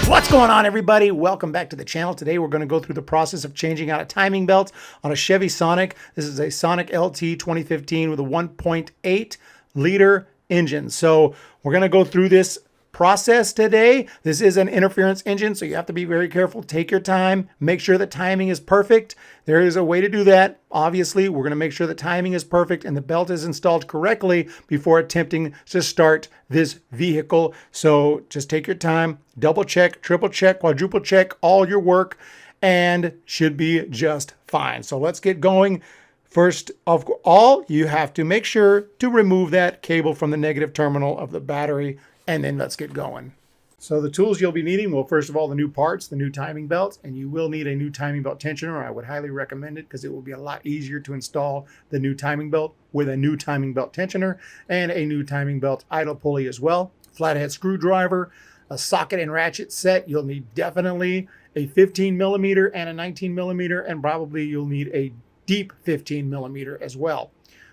What's going on, everybody? Welcome back to the channel. Today we're going to go through the process of changing out a timing belt on a Chevy Sonic. This is a Sonic LT 2015 with a 1.8 liter engine. So we're going to go through this process today. This is an interference engine, so you have to be very careful. Take your time. Make sure that timing is perfect. There is a way to do that. Obviously, we're going to make sure the timing is perfect and the belt is installed correctly before attempting to start this vehicle. So just take your time, double check, triple check, quadruple check all your work, and should be just fine. So let's get going. First of all, you have to make sure to remove that cable from the negative terminal of the battery, and then let's get going. So the tools you'll be needing, well, first of all, the new parts, the new timing belt, and you will need a new timing belt tensioner. I would highly recommend it because it will be a lot easier to install the new timing belt with a new timing belt tensioner and a new timing belt idle pulley as well. Flathead screwdriver, a socket and ratchet set. You'll need definitely a 15 millimeter and a 19 millimeter, and probably you'll need a deep 15 millimeter as well.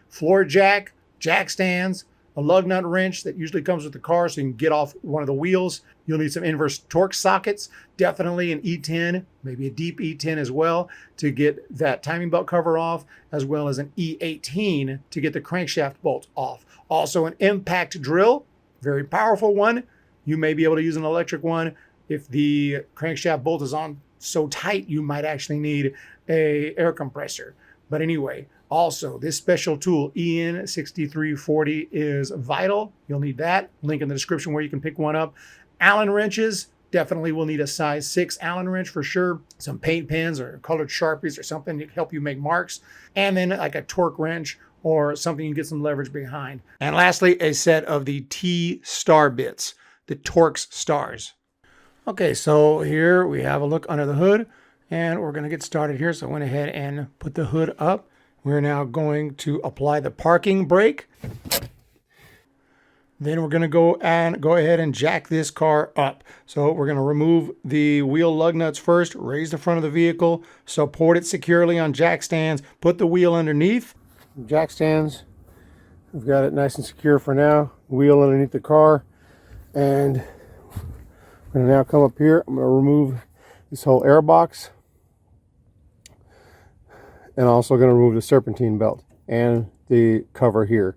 Floor jack, jack stands, a lug nut wrench that usually comes with the car so you can get off one of the wheels. You'll need some inverse torque sockets, definitely an E10, maybe a deep E10 as well to get that timing belt cover off, as well as an E18 to get the crankshaft bolt off. Also an impact drill, very powerful one. You may be able to use an electric one. If the crankshaft bolt is on so tight, you might actually need a air compressor. But anyway, also, this special tool, EN6340, is vital. You'll need that. Link in the description where you can pick one up. Allen wrenches, definitely will need a size 6 Allen wrench for sure. Some paint pens or colored Sharpies or something to help you make marks. And then like a torque wrench or something you can get some leverage behind. And lastly, a set of the T-star bits, the Torx stars. Okay, so here we have a look under the hood. And we're going to get started here. So I went ahead and put the hood up. We're now going to apply the parking brake. Then we're going to go ahead and jack this car up. So we're going to remove the wheel lug nuts first, raise the front of the vehicle, support it securely on jack stands, put the wheel underneath. Jack stands, we've got it nice and secure for now. Wheel underneath the car. And we're going to now come up here. I'm going to remove this whole air box. And also going to remove the serpentine belt and the cover here.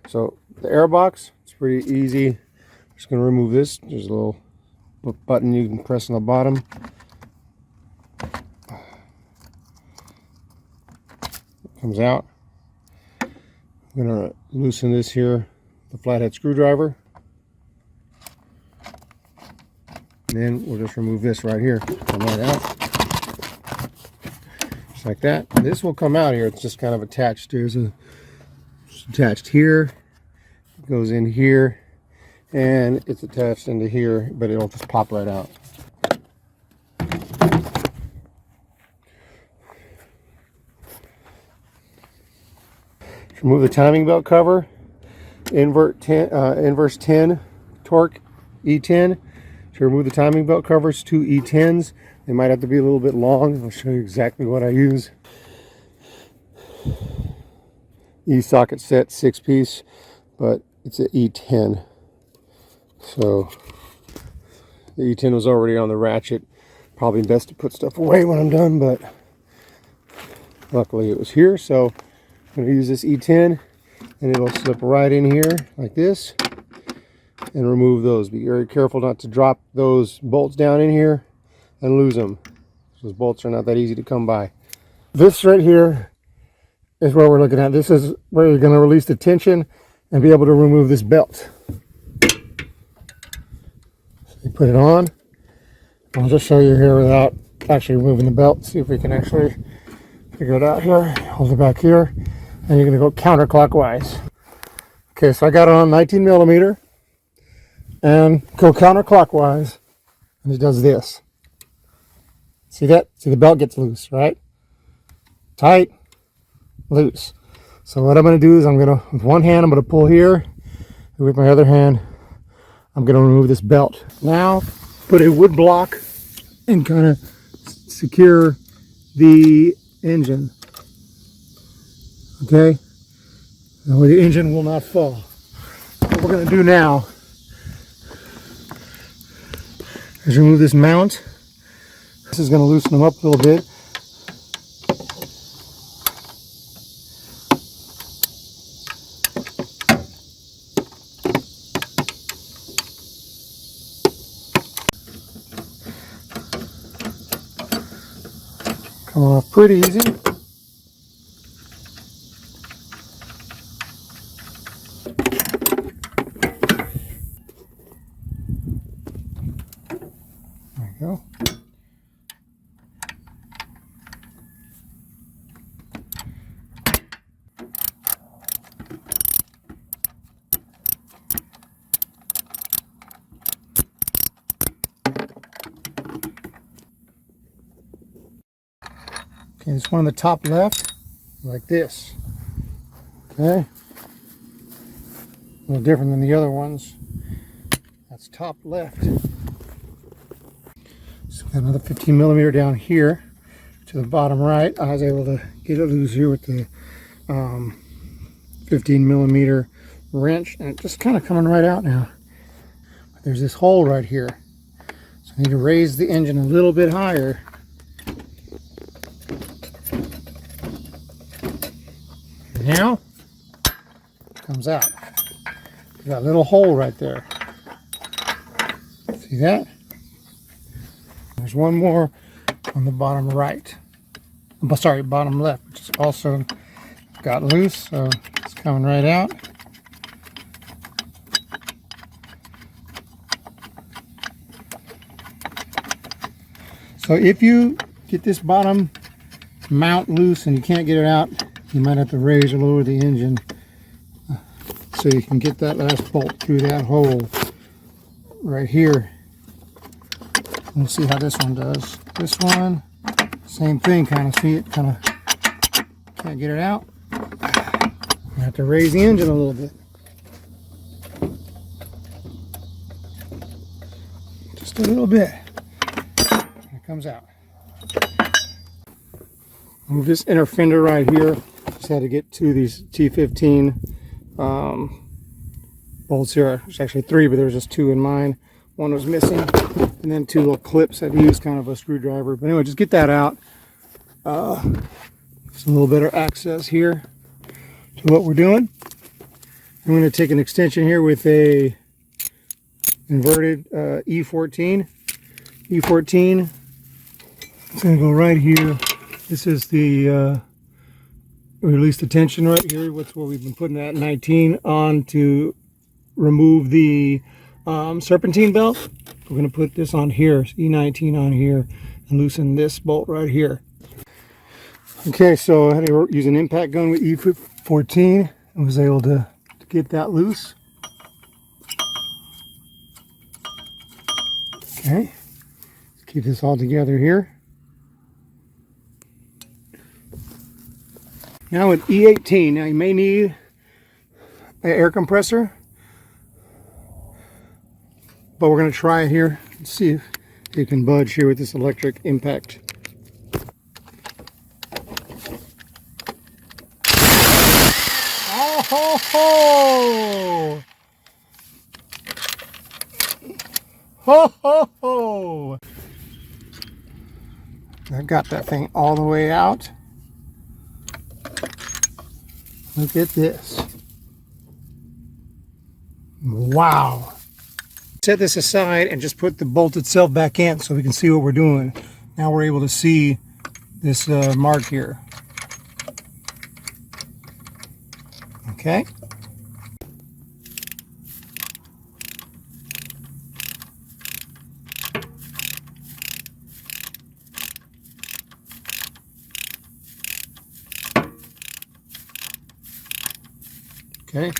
So the air box, it's pretty easy. Just going to remove this. There's a little button you can press on the bottom. It comes out. I'm going to loosen this here, the flathead screwdriver. And then we'll just remove this right here. Come right out. Like that. This will come out here. It's just kind of attached. It's attached here, it goes in here, and it's attached into here, but it'll just pop right out. Remove the timing belt cover, inverse 10 torque E10. To remove the timing belt covers, 2 E10s. They might have to be a little bit long. I'll show you exactly what I use. E-socket set, 6-piece, but it's an E10. So the E10 was already on the ratchet. Probably best to put stuff away when I'm done, but luckily it was here. So I'm going to use this E10, and it'll slip right in here like this and remove those. Be very careful not to drop those bolts down in here and lose them. Those bolts are not that easy to come by. This right here is what we're looking at. This is where you're going to release the tension and be able to remove this belt. So you put it on. I'll just show you here without actually removing the belt. See if we can actually figure it out here. Hold it back here, and you're going to go counterclockwise. Okay, so I got it on 19 millimeter and go counterclockwise, and it does this. See that? See, the belt gets loose, right? Tight, loose. So what I'm going to do is with one hand, I'm going to pull here. And with my other hand, I'm going to remove this belt. Now, put a wood block and kind of secure the engine. Okay? That way the engine will not fall. What we're going to do now Let's remove this mount. This is going to loosen them up a little bit. Come off pretty easy. There we go. Okay, this one on the top left, like this. Okay. A little different than the other ones. That's top left. So got another 15 millimeter down here to the bottom right. I was able to get it loose here with the 15 millimeter wrench, and it's just kind of coming right out now. But there's this hole right here. So I need to raise the engine a little bit higher. Now it comes out. Got a little hole right there. See that? There's one more on the bottom right. Sorry, bottom left, which is also got loose, so it's coming right out. So if you get this bottom mount loose and you can't get it out, you might have to raise or lower the engine so you can get that last bolt through that hole right here. We'll see how this one does. This one, same thing, kind of see it, kind of can't get it out. I have to raise the engine a little bit. Just a little bit. And it comes out. Move this inner fender right here. Just had to get two of these T15 bolts here. There's actually three, but there was just two in mine. One was missing, and then two little clips that use kind of a screwdriver. But anyway, just get that out. Just a little better access here to what we're doing. I'm going to take an extension here with a inverted E14. E14. It's going to go right here. This is the release the tension right here. What's what we've been putting that 19 on to remove the serpentine belt. We're going to put this on here, E19 on here, and loosen this bolt right here. Okay, so I had to use an impact gun with E14 and was able to get that loose. Okay, let's keep this all together here. Now with E18, now you may need an air compressor, but we're going to try it here and see if it can budge here with this electric impact. Oh ho ho! Ho ho ho! I got that thing all the way out. Look at this. Wow. Set this aside and just put the bolt itself back in so we can see what we're doing. Now we're able to see this mark here. Okay. Okay.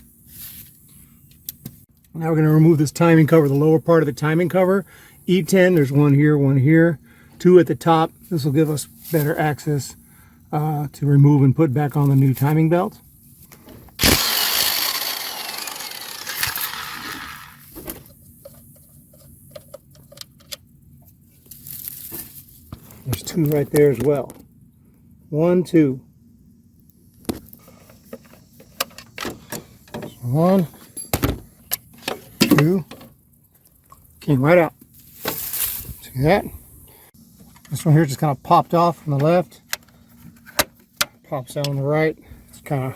Now we're going to remove this timing cover, the lower part of the timing cover. E10, there's one here, two at the top. This will give us better access to remove and put back on the new timing belt. There's two right there as well. 1, 2. One, two, came right out. See that? This one here just kind of popped off on the left, pops out on the right. It's kind of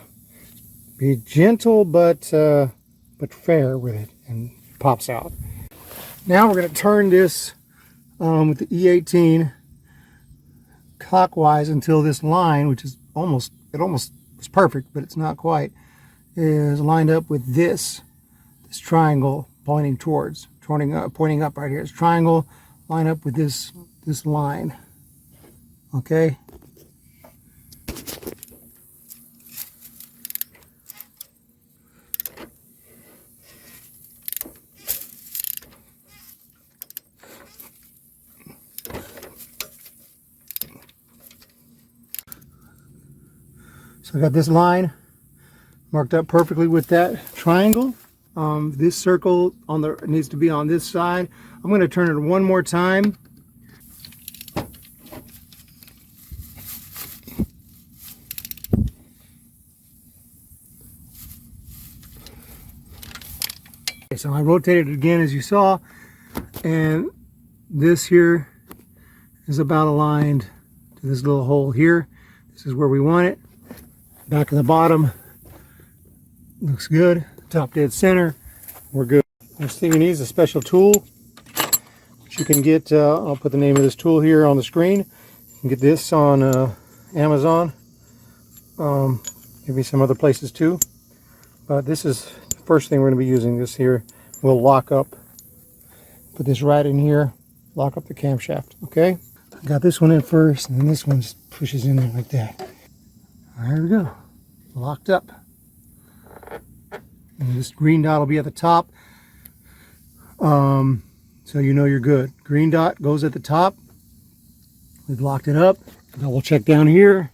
be gentle but fair with it, and pops out. Now we're going to turn this with the E18 clockwise until this line, which is almost is perfect, but it's not quite, is lined up with this triangle pointing towards, pointing up right here. It's triangle, line up with this line. Okay. So I got this line marked up perfectly with that triangle. This circle needs to be on this side. I'm going to turn it one more time. Okay, so I rotated it again, as you saw, and this here is about aligned to this little hole here. This is where we want it. Back of the bottom looks good. Top dead center, we're good. Next thing you need is a special tool, which you can get. I'll put the name of this tool here on the screen. You can get this on Amazon, maybe some other places too. But this is the first thing we're going to be using. This here will lock up. Put this right in here, lock up the camshaft. Okay, I got this one in first, and then this one just pushes in there like that. There we go, locked up. And this green dot will be at the top, so you know you're good. Green dot goes at the top. We've locked it up. Double check down here.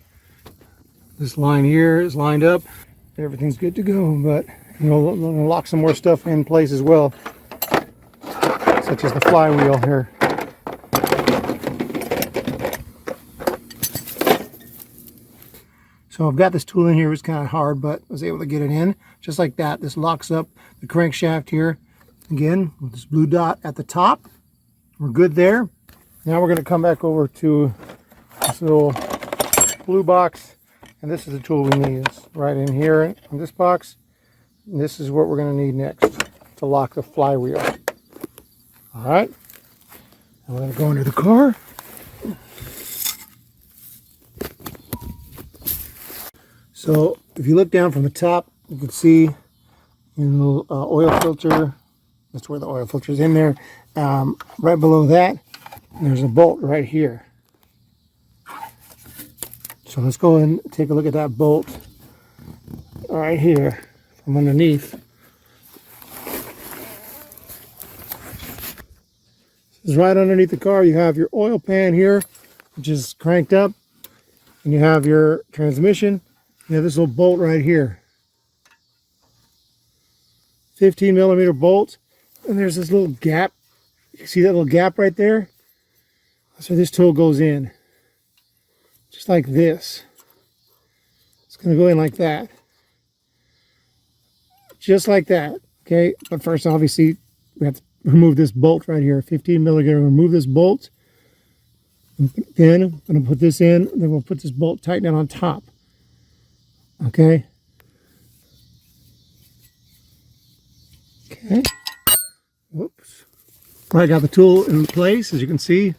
This line here is lined up. Everything's good to go, but we'll lock some more stuff in place as well, such as the flywheel here. So I've got this tool in here. It was kind of hard, but I was able to get it in just like that. This locks up the crankshaft here. Again, with this blue dot at the top. We're good there. Now we're going to come back over to this little blue box, and this is the tool we need. It's right in here in this box. And this is what we're going to need next to lock the flywheel. All right. I'm going to go into the car. So if you look down from the top, you can see your little oil filter. That's where the oil filter is in there. Right below that, there's a bolt right here. So let's go and take a look at that bolt right here from underneath. This is right underneath the car. You have your oil pan here, which is cranked up, and you have your transmission. You have this little bolt right here, 15 millimeter bolt, and there's this little gap. You see that little gap right there? That's where this tool goes in, just like this. It's going to go in like that, just like that. Okay, but first, obviously, we have to remove this bolt right here, 15 millimeter. Remove this bolt, and then I'm going to put this in. Then we'll put this bolt tight down on top. Okay. Okay. Whoops. I got the tool in place, as you can see.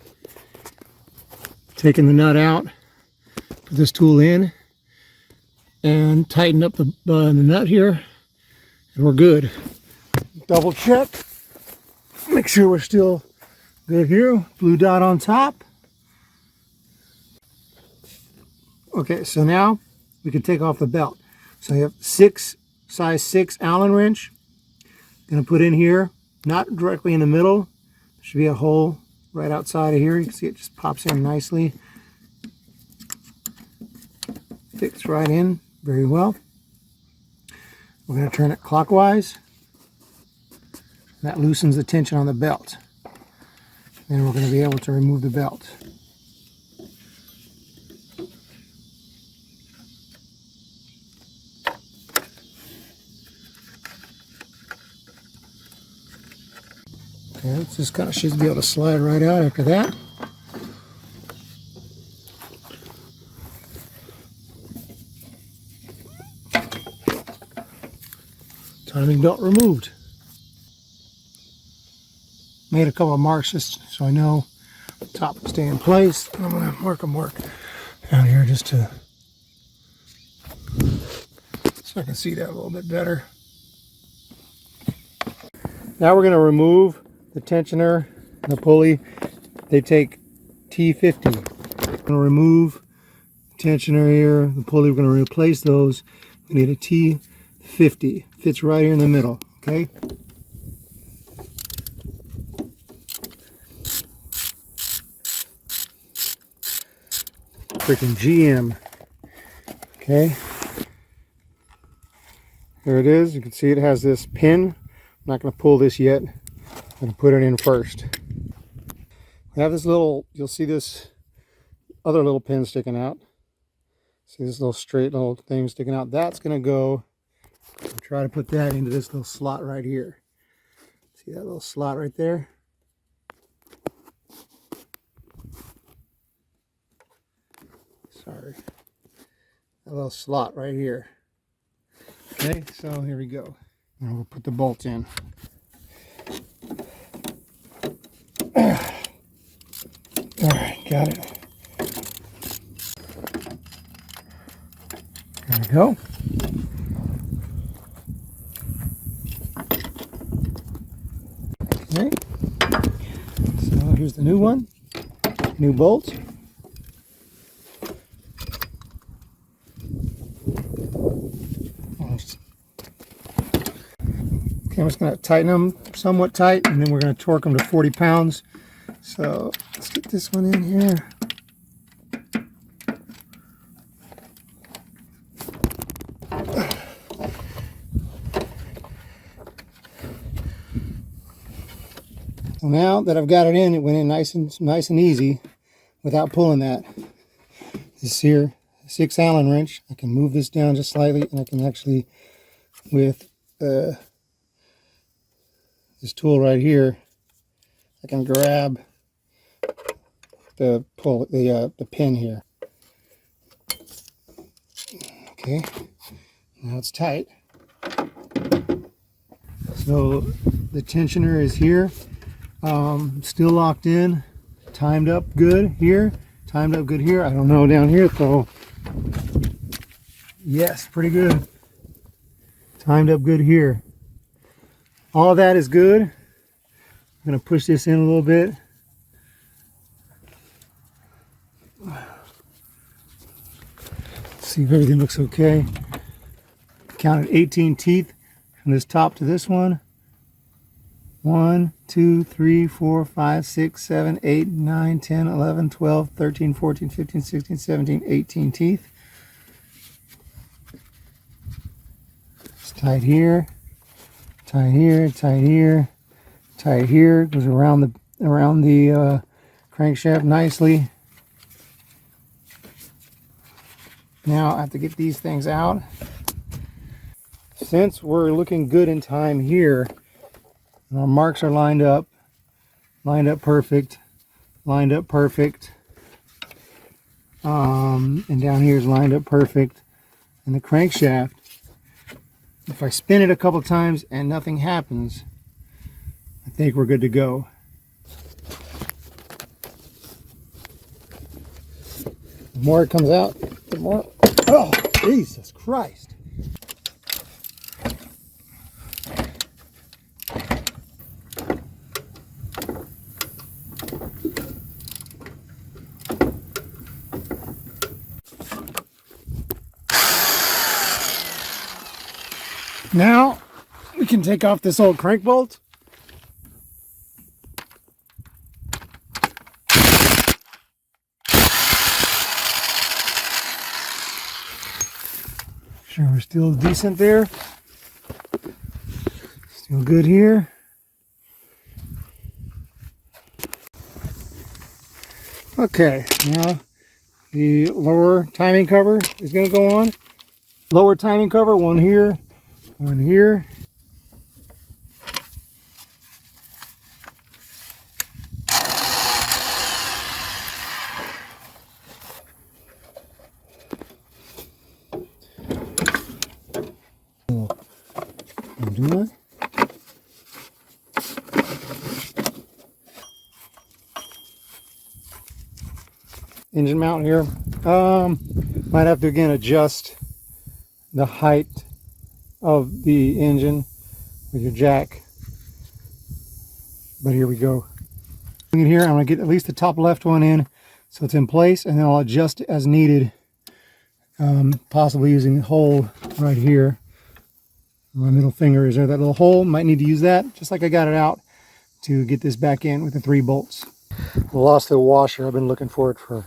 Taking the nut out, put this tool in, and tighten up the nut here, and we're good. Double check. Make sure we're still good here. Blue dot on top. Okay, so now we can take off the belt. So you have size 6 Allen wrench. Gonna put in here, not directly in the middle. There should be a hole right outside of here. You can see it just pops in nicely. Fits right in very well. We're gonna turn it clockwise. That loosens the tension on the belt. Then we're gonna be able to remove the belt. Okay, it just kind of should be able to slide right out after that. Timing belt removed. Made a couple of marks just so I know the top will stay in place. I'm going to mark a mark down here just to so I can see that a little bit better. Now we're going to remove the tensioner and the pulley. They take T50. We're going to remove the tensioner here, the pulley. We're going to replace those. We need a T50. Fits right here in the middle. Okay. Freaking GM. Okay. There it is. You can see it has this pin. I'm not going to pull this yet. I'm going to put it in first. We have this little, you'll see this other little pin sticking out. See this little straight little thing sticking out. That's going to go, I'll try to put that into this little slot right here. See that little slot right there? Sorry. A little slot right here. Okay, so here we go. And we'll put the bolts in. Alright, got it. There we go. Okay. So here's the new one. New bolts. Okay, I'm just going to tighten them somewhat tight, and then we're going to torque them to 40 pounds. So let's get this one in here. So now that I've got it in, it went in nice and easy without pulling that. This here 6 Allen wrench, I can move this down just slightly, and I can actually, with this tool right here, I can grab the pin here. Okay, now it's tight. So the tensioner is here, still locked in, timed up good here, timed up good here. I don't know down here though. Yes, pretty good. Timed up good here. All that is good. I'm going to push this in a little bit. See if everything looks okay. Counted 18 teeth from this top to this one. 1, 2, 3, 4, 5, 6, 7, 8, 9, 10, 11, 12, 13, 14, 15, 16, 17, 18 teeth. It's tight here. Tight here, tight here, tight here. Goes around the crankshaft nicely. Now I have to get these things out. Since we're looking good in time here, and our marks are lined up perfect, and down here is lined up perfect, and the crankshaft. If I spin it a couple times and nothing happens, I think we're good to go. The more it comes out, the more... Oh, Jesus Christ. Now we can take off this old crank bolt. Sure, we're still decent there. Still good here. Okay, now the lower timing cover is going to go on. Lower timing cover, one here. One here. engine mount here. Might have to again adjust the height of the engine with your jack. But here we go. In here, I'm going to get at least the top left one in so it's in place, and then I'll adjust it as needed, possibly using the hole right here. My middle finger is there, that little hole. Might need to use that, just like I got it out, to get this back in with the 3 bolts. I lost the washer. I've been looking for it for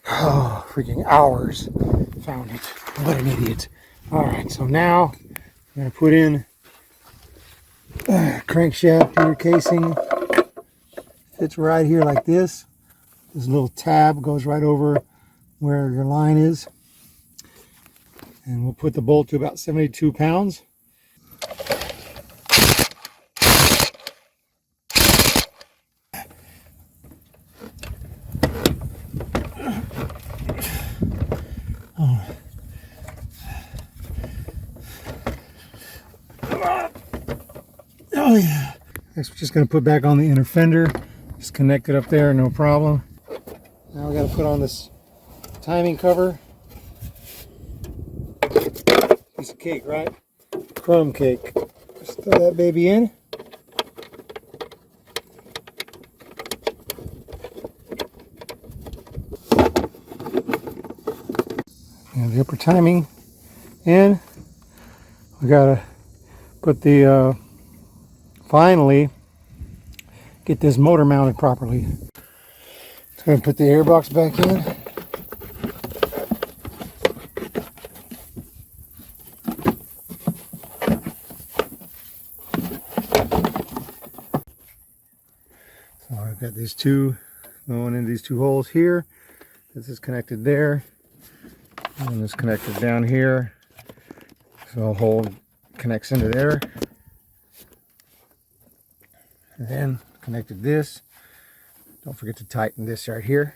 freaking hours. Found it. What an idiot. Alright, so now I'm going to put in crankshaft gear casing. Fits right here like this. This little tab goes right over where your line is. And we'll put the bolt to about 72 pounds. Oh yeah. Next we're just going to put back on the inner fender. Just connect it up there, no problem. Now we got to put on this timing cover. Piece of cake, right? Crumb cake. Just throw that baby in. And the upper timing in. We got to put the finally get this motor mounted properly. Just going to put the airbox back in. So I've got these two going into these 2 holes here. This is connected there, and this connected down here. So a hole connects into there. And then connected this. Don't forget to tighten this right here.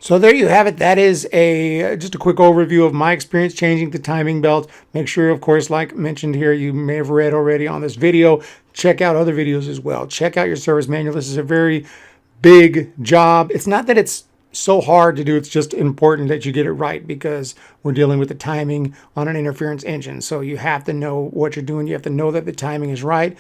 So there you have it. That is just a quick overview of my experience changing the timing belt. Make sure, of course, like mentioned here, you may have read already on this video, check out other videos as well. Check out your service manual. This is a very big job. It's not that it's so hard to do, it's just important that you get it right, because we're dealing with the timing on an interference engine. So you have to know what you're doing. You have to know that the timing is right.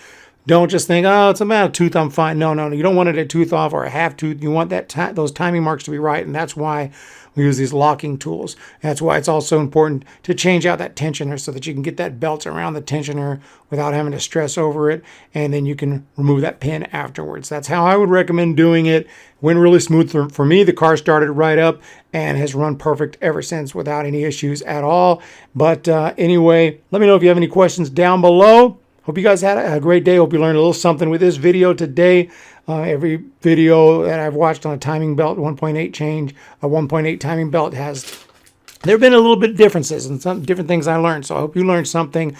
Don't just think, oh, it's about a tooth, I'm fine. No, you don't want it a tooth off or a half tooth. You want that those timing marks to be right, and that's why we use these locking tools. That's why it's also important to change out that tensioner so that you can get that belt around the tensioner without having to stress over it, and then you can remove that pin afterwards. That's how I would recommend doing it. Went really smooth for me. The car started right up and has run perfect ever since without any issues at all. But anyway, let me know if you have any questions down below. Hope you guys had a great day. Hope you learned a little something with this video today. Every video that I've watched on a timing belt 1.8 change, a 1.8 timing belt there have been a little bit of differences and some different things I learned. So I hope you learned something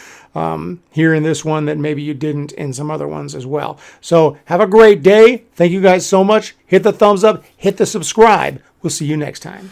here in this one that maybe you didn't in some other ones as well. So have a great day. Thank you guys so much. Hit the thumbs up, hit the subscribe. We'll see you next time.